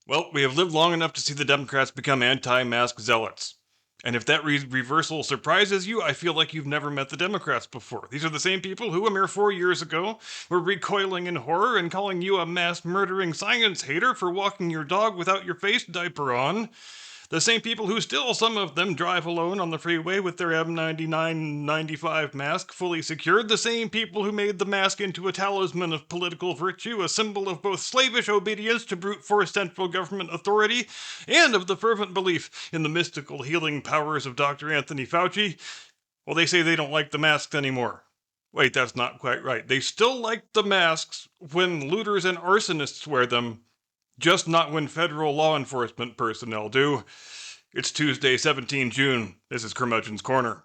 Well, we have lived long enough to see the Democrats become anti-mask zealots. And if that reversal surprises you, I feel like you've never met the Democrats before. These are the same people who, a mere 4 years ago, were recoiling in horror and calling you a mass murdering science hater for walking your dog without your face diaper on. The same people who still, some of them, drive alone on the freeway with their M99-95 mask fully secured. The same people who made the mask into a talisman of political virtue, a symbol of both slavish obedience to brute force central government authority and of the fervent belief in the mystical healing powers of Dr. Anthony Fauci. Well, they say they don't like the masks anymore. Wait, that's not quite right. They still like the masks when looters and arsonists wear them, just not when federal law enforcement personnel do. It's Tuesday, 17 June. This is Curmudgeon's Corner.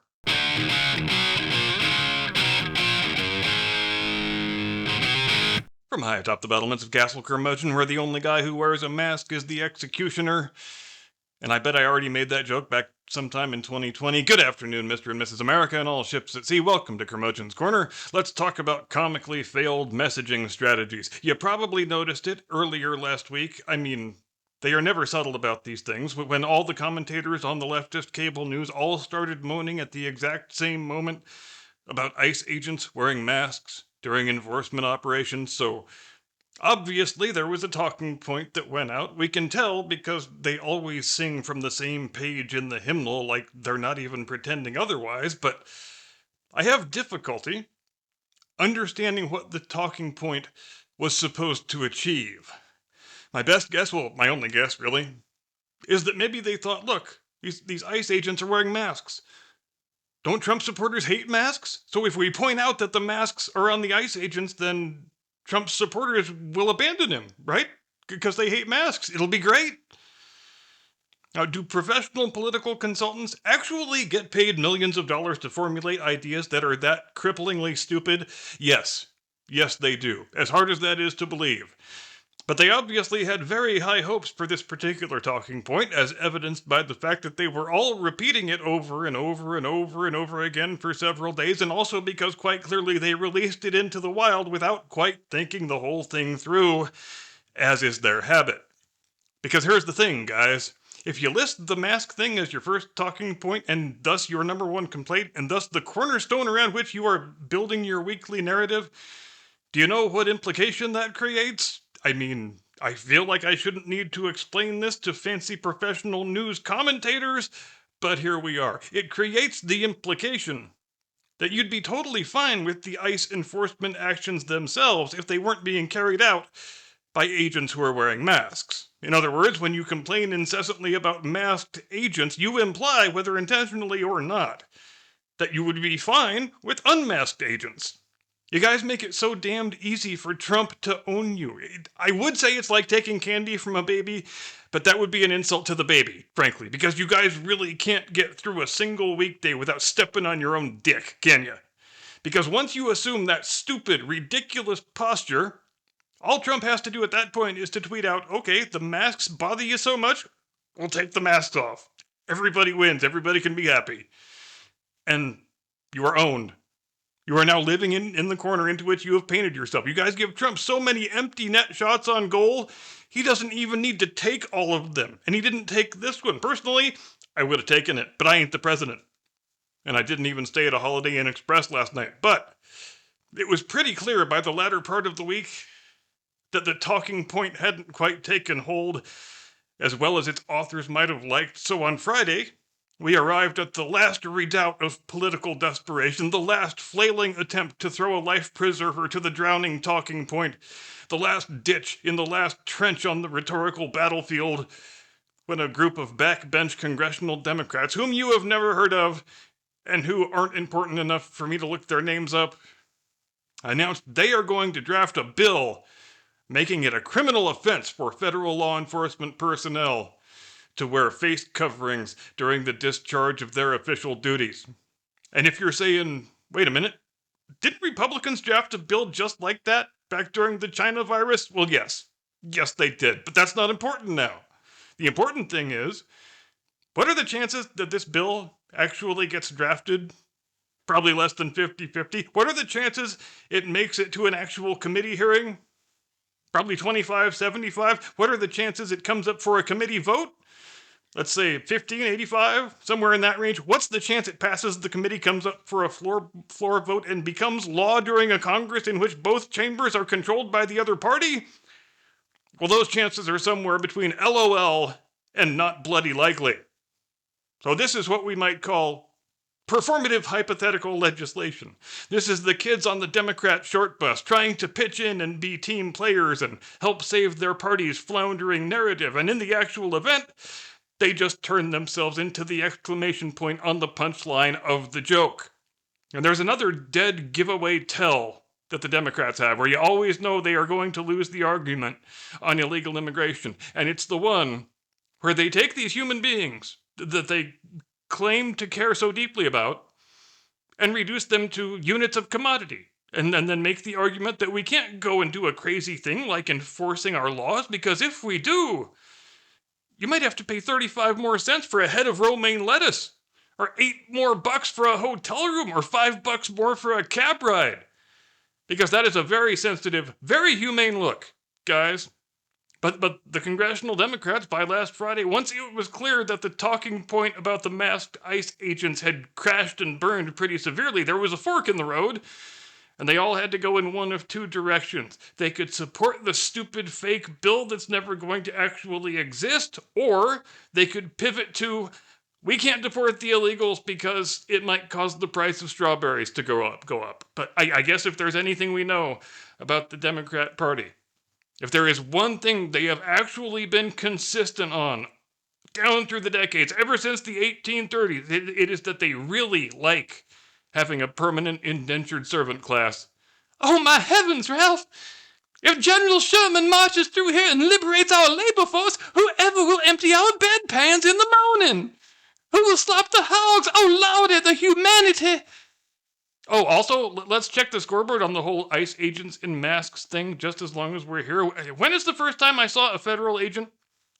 From high atop the battlements of Castle Curmudgeon, where the only guy who wears a mask is the executioner. And I bet I already made that joke back sometime in 2020. Good afternoon, Mr. and Mrs. America and all ships at sea. Welcome to Curmudgeon's Corner. Let's talk about comically failed messaging strategies. You probably noticed it earlier last week. I mean, they are never subtle about these things. When all the commentators on the leftist cable news all started moaning at the exact same moment about ICE agents wearing masks during enforcement operations, so obviously, there was a talking point that went out. We can tell because they always sing from the same page in the hymnal, like they're not even pretending otherwise, but I have difficulty understanding what the talking point was supposed to achieve. My best guess, well, my only guess really, is that maybe they thought, look, these ICE agents are wearing masks. Don't Trump supporters hate masks? So if we point out that the masks are on the ICE agents, then Trump's supporters will abandon him, right? Because they hate masks. It'll be great. Now, do professional political consultants actually get paid millions of dollars to formulate ideas that are that cripplingly stupid? Yes. Yes, they do. As hard as that is to believe. But they obviously had very high hopes for this particular talking point, as evidenced by the fact that they were all repeating it over and over and over and over again for several days, and also because quite clearly they released it into the wild without quite thinking the whole thing through, as is their habit. Because here's the thing, guys. If you list the mask thing as your first talking point, and thus your number one complaint, and thus the cornerstone around which you are building your weekly narrative, do you know what implication that creates? I mean, I feel like I shouldn't need to explain this to fancy professional news commentators, but here we are. It creates the implication that you'd be totally fine with the ICE enforcement actions themselves if they weren't being carried out by agents who are wearing masks. In other words, when you complain incessantly about masked agents, you imply, whether intentionally or not, that you would be fine with unmasked agents. You guys make it so damned easy for Trump to own you. I would say it's like taking candy from a baby, but that would be an insult to the baby, frankly, because you guys really can't get through a single weekday without stepping on your own dick, can you? Because once you assume that stupid, ridiculous posture, all Trump has to do at that point is to tweet out, okay, the masks bother you so much, we'll take the masks off. Everybody wins. Everybody can be happy. And you are owned. You are now living in the corner into which you have painted yourself. You guys give Trump so many empty net shots on goal, he doesn't even need to take all of them. And he didn't take this one. Personally, I would have taken it, but I ain't the president. And I didn't even stay at a Holiday Inn Express last night. But it was pretty clear by the latter part of the week that the talking point hadn't quite taken hold as well as its authors might have liked. So on Friday, we arrived at the last redoubt of political desperation, the last flailing attempt to throw a life preserver to the drowning talking point, the last ditch in the last trench on the rhetorical battlefield, when a group of backbench congressional Democrats, whom you have never heard of, and who aren't important enough for me to look their names up, announced they are going to draft a bill making it a criminal offense for federal law enforcement personnel to wear face coverings during the discharge of their official duties. And if you're saying, wait a minute, didn't Republicans draft a bill just like that back during the China virus? Well, yes. Yes, they did. But that's not important now. The important thing is, what are the chances that this bill actually gets drafted? Probably less than 50-50. What are the chances it makes it to an actual committee hearing? Probably 25, 75. What are the chances it comes up for a committee vote? Let's say 15, 85, somewhere in that range. What's the chance it passes the committee, comes up for a floor vote, and becomes law during a Congress in which both chambers are controlled by the other party? Well, those chances are somewhere between LOL and not bloody likely. So this is what we might call performative hypothetical legislation. This is the kids on the Democrat short bus trying to pitch in and be team players and help save their party's floundering narrative. And in the actual event, they just turn themselves into the exclamation point on the punchline of the joke. And there's another dead giveaway tell that the Democrats have, where you always know they are going to lose the argument on illegal immigration. And it's the one where they take these human beings that they claim to care so deeply about and reduce them to units of commodity. And then make the argument that we can't go and do a crazy thing like enforcing our laws, because if we do, you might have to pay 35 more cents for a head of romaine lettuce, or $8 more for a hotel room, or $5 more for a cab ride. Because that is a very sensitive, very humane look, guys. But the congressional Democrats, by last Friday, once it was clear that the talking point about the masked ICE agents had crashed and burned pretty severely, there was a fork in the road, and they all had to go in one of two directions. They could support the stupid fake bill that's never going to actually exist, or they could pivot to, we can't deport the illegals because it might cause the price of strawberries to go up. But I guess if there's anything we know about the Democrat Party, if there is one thing they have actually been consistent on down through the decades, ever since the 1830s, it is that they really like having a permanent indentured servant class. Oh my heavens, Ralph! If General Sherman marches through here and liberates our labor force, whoever will empty our bedpans in the morning? Who will slop the hogs? Oh lordy, the humanity! Oh, also, let's check the scoreboard on the whole ICE agents in masks thing just as long as we're here. When is the first time I saw a federal agent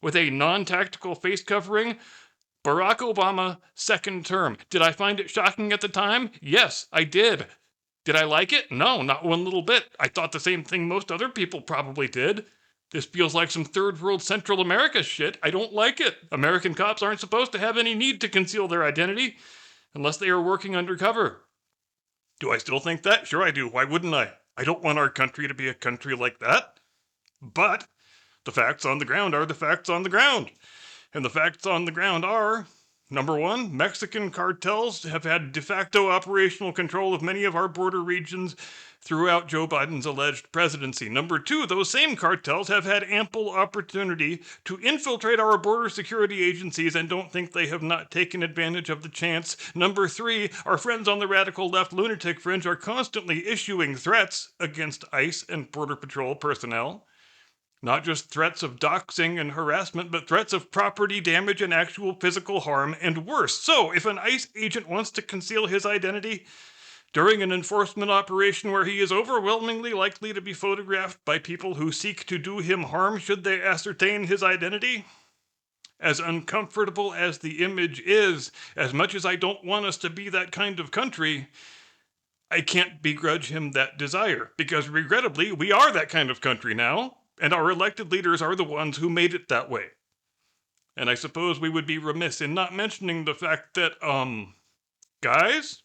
with a non-tactical face covering? Barack Obama, second term. Did I find it shocking at the time? Yes, I did. Did I like it? No, not one little bit. I thought the same thing most other people probably did. This feels like some third world Central America shit. I don't like it. American cops aren't supposed to have any need to conceal their identity unless they are working undercover. Do I still think that? Sure I do. Why wouldn't I? I don't want our country to be a country like that. But the facts on the ground are the facts on the ground. And the facts on the ground are, number one, Mexican cartels have had de facto operational control of many of our border regions throughout Joe Biden's alleged presidency. Number two, those same cartels have had ample opportunity to infiltrate our border security agencies and don't think they have not taken advantage of the chance. Number three, our friends on the radical left lunatic fringe are constantly issuing threats against ICE and Border Patrol personnel. Not just threats of doxing and harassment, but threats of property damage and actual physical harm, and worse. So, if an ICE agent wants to conceal his identity during an enforcement operation where he is overwhelmingly likely to be photographed by people who seek to do him harm should they ascertain his identity, as uncomfortable as the image is, as much as I don't want us to be that kind of country, I can't begrudge him that desire, because regrettably, we are that kind of country now. And our elected leaders are the ones who made it that way. And I suppose we would be remiss in not mentioning the fact that, guys,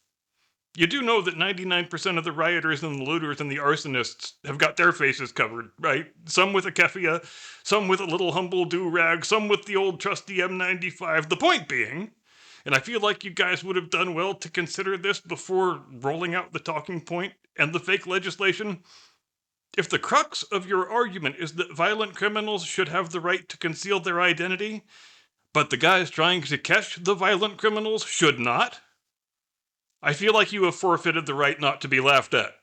you do know that 99% of the rioters and the looters and the arsonists have got their faces covered, right? Some with a keffiyeh, some with a little humble do-rag, some with the old trusty M95. The point being, and I feel like you guys would have done well to consider this before rolling out the talking point and the fake legislation, if the crux of your argument is that violent criminals should have the right to conceal their identity, but the guys trying to catch the violent criminals should not, I feel like you have forfeited the right not to be laughed at.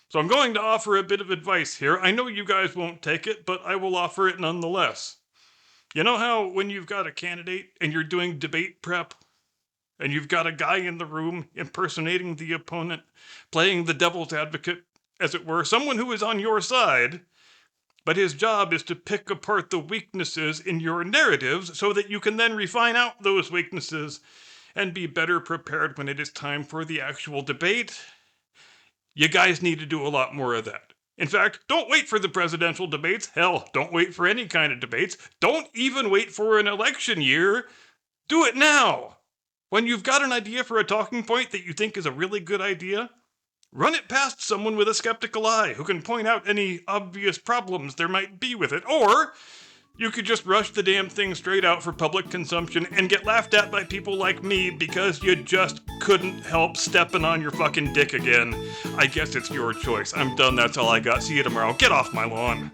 So I'm going to offer a bit of advice here. I know you guys won't take it, but I will offer it nonetheless. You know how when you've got a candidate and you're doing debate prep, and you've got a guy in the room impersonating the opponent, playing the devil's advocate, as it were, someone who is on your side, but his job is to pick apart the weaknesses in your narratives so that you can then refine out those weaknesses and be better prepared when it is time for the actual debate. You guys need to do a lot more of that. In fact, don't wait for the presidential debates. Hell, don't wait for any kind of debates. Don't even wait for an election year. Do it now. When you've got an idea for a talking point that you think is a really good idea, run it past someone with a skeptical eye who can point out any obvious problems there might be with it. Or you could just rush the damn thing straight out for public consumption and get laughed at by people like me because you just couldn't help stepping on your fucking dick again. I guess it's your choice. I'm done. That's all I got. See you tomorrow. Get off my lawn.